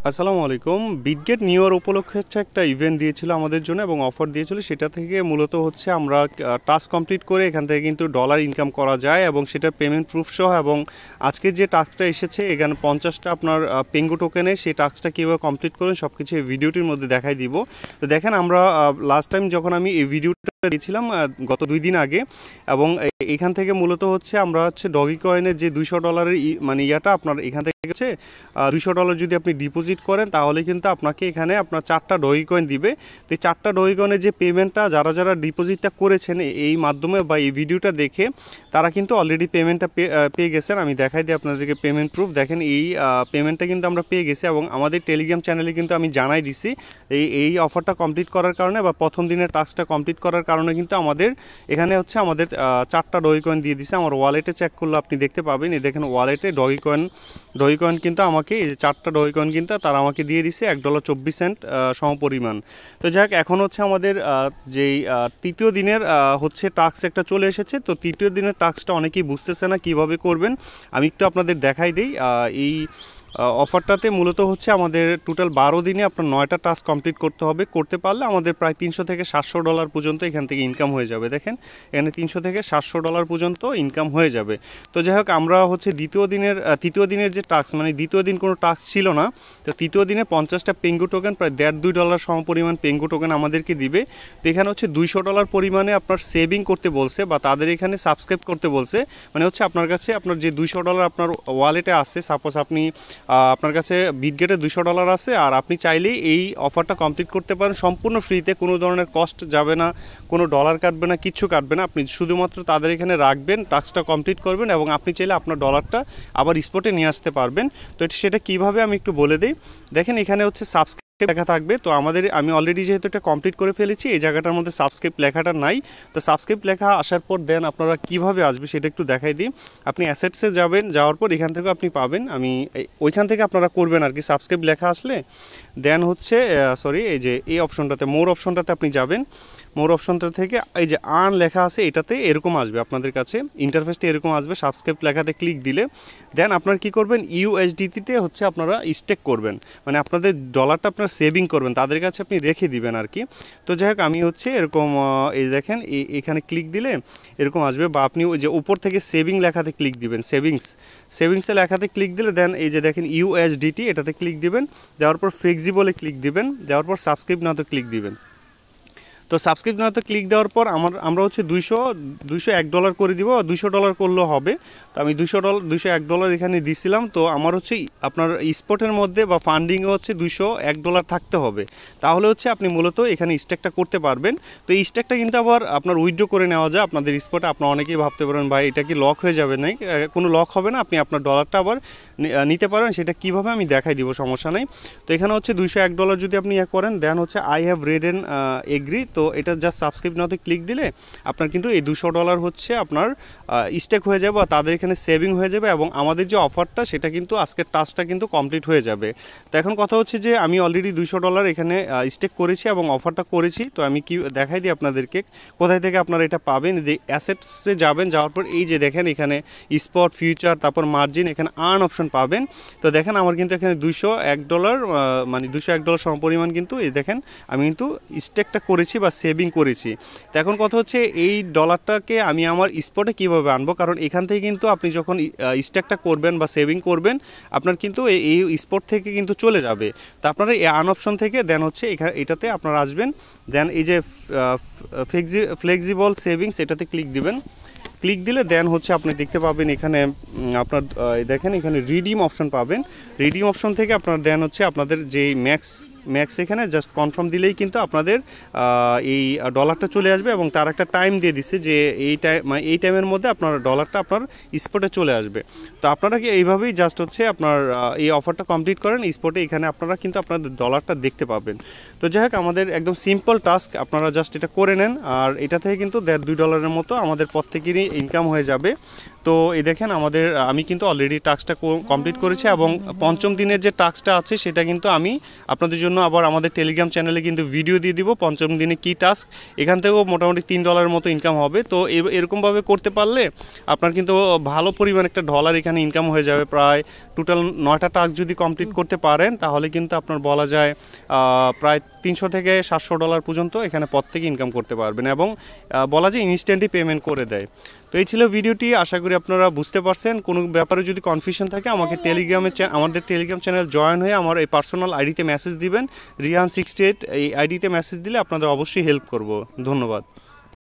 আসসালামু আলাইকুম। Bitget new year উপলক্ষে হচ্ছে একটা ইভেন্ট দিয়েছিল আমাদের জন্য এবং অফার দিয়েছিল। সেটা থেকে মূলত হচ্ছে আমরা টাস্ক কমপ্লিট করে এখান থেকে কিন্তু ডলার ইনকাম করা যায় এবং সেটার পেমেন্ট প্রুফ সহ। এবং আজকে যে টাস্কটা এসেছে এখানে 50টা আপনার পেঙ্গু টোকেনে সেই টাস্কটা কীভাবে কমপ্লিট করেন সব কিছু এই ভিডিওটির মধ্যে দেখাই দিব। তো দেখেন, আমরা লাস্ট টাইম যখন আমি এই ভিডিওটা দিয়েছিলাম গত 2 দিন আগে, এবং এখান থেকে মূলত হচ্ছে আমরা হচ্ছে ডগি কয়েনের যে $200 মানে ইয়াটা আপনার এখান থেকে হচ্ছে $200 যদি আপনি ডিপোজিট করেন তাহলে কিন্তু আপনাকে এখানে আপনার 4টা ডগি কয়েন দিবে। তো এই 4টা ডগি কয়েনের যে পেমেন্টটা যারা ডিপোজিটটা করেছেন এই মাধ্যমে বা এই ভিডিওটা দেখে তারা কিন্তু অলরেডি পেমেন্টটা পেয়ে গেছেন। আমি দেখাই দিই আপনাদেরকে পেমেন্ট প্রুফ। দেখেন, এই পেমেন্টটা কিন্তু আমরা পেয়ে গেছি এবং আমাদের টেলিগ্রাম চ্যানেলে কিন্তু আমি জানাই দিছি এই অফারটা কমপ্লিট করার কারণে বা প্রথম দিনের টাস্কটা কমপ্লিট করার কারণে কিন্তু আমাদের এখানে হচ্ছে আমাদের 4টা ডগি কয়েন দিয়ে দিছে। আমার ওয়ালেটে চেক করলে আপনি দেখতে পাবেন, এই দেখেন ওয়ালেটে ডগি কয়েন কিন্তু আমাকে এই যে 4টা ডগি কয়েন কিন্তু তারা আমাকে দিয়ে দিছে $1.24 সমপরিমাণ। তো যাক, এখন হচ্ছে আমাদের যেই তৃতীয় দিনের হচ্ছে টাস্ক একটা চলে এসেছে। তো তৃতীয় দিনের টাস্কটা অনেকেই বুঝতেছে না কিভাবে করবেন, আমি একটু আপনাদের দেখাই দিই। এই অফারটাতে মূলত হচ্ছে আমাদের টোটাল 12 দিনে আপনার 9টা টাস্ক কমপ্লিট করতে হবে। করতে পারলে আমাদের প্রায় $300 থেকে $700 পর্যন্ত এখান থেকে ইনকাম হয়ে যাবে। দেখেন, এখানে $300 থেকে $700 পর্যন্ত ইনকাম হয়ে যাবে। তো যাই হোক, আমরা হচ্ছে তৃতীয় দিনের যে টাস্ক, মানে দ্বিতীয় দিন কোনো টাস্ক ছিল না। তো তৃতীয় দিনে 50টা পেঙ্গু টোকেন প্রায় $1.5-2 সমপরিমাণ পেঙ্গু টোকেন আমাদেরকে দিবে। তো এখানে হচ্ছে $200 পরিমাণে আপনার সেভিং করতে বলছে বা তাদের এখানে সাবস্ক্রাইব করতে বলছে। মানে হচ্ছে আপনার কাছে আপনার যে $200 আপনার ওয়ালেটে আছে, সাপোজ আপনি আপনার কাছে বিটগেটে $200 আছে আর আপনি চাইলেই এই অফারটা কমপ্লিট করতে পারেন সম্পূর্ণ ফ্রিতে। কোনো ধরনের কস্ট যাবে না, কোনো ডলার কাটবে না, কিচ্ছু কাটবে না। আপনি শুধুমাত্র তাদের এখানে রাখবেন, টাস্কটা কমপ্লিট করবেন এবং আপনি চাইলে আপনার ডলারটা আবার স্পটে নিয়ে আসতে পারবেন। তো সেটা কীভাবে আমি একটু বলে দিই। দেখেন, এখানে হচ্ছে সাবস্ক্রাইব লেখা থাকবে। তো আমি অলরেডি যেহেতু এটা কমপ্লিট করে ফেলেছি, এই জায়গাটার মধ্যে সাবস্ক্রাইব লেখাটা নাই। তো সাবস্ক্রাইব লেখা আসার পর দেন আপনারা কিভাবে আসবে সেটা একটু দেখাই দিই। আপনি অ্যাসেটসে যাবেন, যাওয়ার পর এখান থেকে আপনি পাবেন, আমি ওইখান থেকে আপনারা করবেন আর কি। সাবস্ক্রাইব লেখা আসলে দেন হচ্ছে এই যে এই অপশনটাতে, মোর অপশনটাতে আপনি যাবেন। মোর অপশনটা থেকে এই যে আর্ন লেখা আছে এটাতে এরকম আসবে আপনাদের কাছে, ইন্টারফেসটা এরকম আসবে। সাবস্ক্রাইব লেখাতে ক্লিক দিলে দেন আপনারা কী করবেন, USDT-তে হচ্ছে আপনারা স্টেক করবেন, মানে আপনাদের ডলারটা আপনারা সেভিং করবেন, তাদের কাছে আপনি রেখে দিবেন আর কি। তো যাই হোক, আমি হচ্ছে এরকম এই দেখেন এখানে ক্লিক দিলে এরকম আসবে, বা আপনি ওই যে উপর থেকে সেভিং লেখাতে ক্লিক দিবেন, সেভিংসে লেখাতে ক্লিক দিলে দেন এই যে দেখেন USDT এটাতে ক্লিক দিবেন। দেওয়ার পর ফ্লেক্সিবলে ক্লিক দিবেন, দেওয়ার পর সাবস্ক্রাইব নাওতে ক্লিক দিবেন। তো সাবস্ক্রাইব নাওতে ক্লিক দেওয়ার পর আমরা হচ্ছে $201 করে দিব, $200 করলেও হবে। তো আমি $201 এখানে দিছিলাম। তো আমার হচ্ছে আপনার স্পটের মধ্যে বা ফান্ডিংয়ে হচ্ছে $201 থাকতে হবে, তাহলে হচ্ছে আপনি মূলত এখানে স্টেকটা করতে পারবেন। তো এই স্টেকটা কিন্তু আবার আপনার উইথড্র করে নেওয়া যায় আপনাদের স্পটে। আপনারা অনেকেই ভাবতে পারেন ভাই এটা কি লক হয়ে যাবে? না, কোনো লক হবে না, আপনি আপনার ডলারটা আবার নিতে পারবেন। সেটা কীভাবে আমি দেখাই দিব, সমস্যা নেই। তো এখানে হচ্ছে $201 যদি আপনি করেন দেন হচ্ছে I have read and agree. তো এটা জাস্ট সাবস্ক্রাইব নাওতে ক্লিক দিলে আপনার কিন্তু এই $200 হচ্ছে আপনার স্টেক হয়ে যাবে বা তাদের এখানে সেভিং হয়ে যাবে এবং আমাদের যে অফারটা সেটা কিন্তু আজকের টাস্কটা কিন্তু কমপ্লিট হয়ে যাবে। তো এখন কথা হচ্ছে যে আমি অলরেডি $200 এখানে স্টেক করেছি এবং অফারটা করেছি। তো আমি কি দেখাই দিই আপনাদেরকে কোথায় থেকে আপনারা এটা পাবেন। যে অ্যাসেটসে যাবেন, যাওয়ার পর এই যে দেখেন এখানে স্পট, ফিউচার, তারপর মার্জিন, এখানে আর্ন অপশন পাবেন। তো দেখেন আমার কিন্তু এখানে $201 মানে $201 সমপরিমাণ কিন্তু এই দেখেন আমি কিন্তু স্টেকটা করেছি বা সেভিং করেছি। তো এখন কথা হচ্ছে এই ডলারটাকে আমি আমার স্পটে কীভাবে আনবো, কারণ এখান থেকে কিন্তু আপনি যখন স্টেকটা করবেন বা সেভিং করবেন আপনার কিন্তু এই স্পট থেকে কিন্তু চলে যাবে। তো আপনারা এই আর্ন অপশন থেকে দেন হচ্ছে এটাতে আপনারা আসবেন, দেন এই যে ফ্লেক্সিবল সেভিংস এটাতে ক্লিক দিবেন। ক্লিক দিলে দেন হচ্ছে আপনি দেখতে পাবেন এখানে আপনার দেখেন এখানে রিডিম অপশন পাবেন। রিডিম অপশন থেকে আপনার দেন হচ্ছে আপনাদের যে ম্যাক্স এখানে জাস্ট কনফার্ম দিলেই কিন্তু আপনাদের এই ডলারটা চলে আসবে এবং তার একটা টাইম দিয়ে দিচ্ছে যে এই টাইমের মধ্যে আপনার ডলারটা আপনার স্পটে চলে আসবে। তো আপনারা কি এইভাবেই জাস্ট হচ্ছে আপনার এই অফারটা কমপ্লিট করেন স্পটে, এখানে আপনারা কিন্তু আপনাদের ডলারটা দেখতে পাবেন। তো যাই হোক, আমাদের একদম সিম্পল টাস্ক, আপনারা জাস্ট এটা করে নেন আর এটা থেকে কিন্তু $1.5-2 মতো আমাদের প্রত্যেকেরই ইনকাম হয়ে যাবে। তো এই দেখেন আমি কিন্তু অলরেডি টাস্কটা কমপ্লিট করেছি এবং পঞ্চম দিনের যে টাস্কটা আছে সেটা কিন্তু আমি আপনাদের জন্য আবার আমাদের টেলিগ্রাম চ্যানেলে কিন্তু ভিডিও দিয়ে দিব পঞ্চম দিনে কী টাস্ক। এখান থেকেও মোটামুটি $3 মতো ইনকাম হবে। তো এরকমভাবে করতে পারলে আপনার কিন্তু ভালো পরিমাণ একটা ডলার এখানে ইনকাম হয়ে যাবে। প্রায় টোটাল 9টা টাস্ক যদি কমপ্লিট করতে পারেন তাহলে কিন্তু আপনার বলা যায় প্রায় $300 থেকে $700 পর্যন্ত এখানে প্রত্যেকে ইনকাম করতে পারবেন এবং বলা যায় ইনস্ট্যান্টলি পেমেন্ট করে দেয়। তো এই ছিল ভিডিওটি, আশা করি আপনারা বুঝতে পারছেন। কোনো ব্যাপারে যদি কনফিউশন থাকে আমাদের টেলিগ্রাম চ্যানেল জয়েন হয়ে আমার এই পার্সোনাল আইডিতে মেসেজ দিবেন, রিহান68 এই আইডিতে মেসেজ দিলে আপনাদের অবশ্যই হেল্প করব। ধন্যবাদ।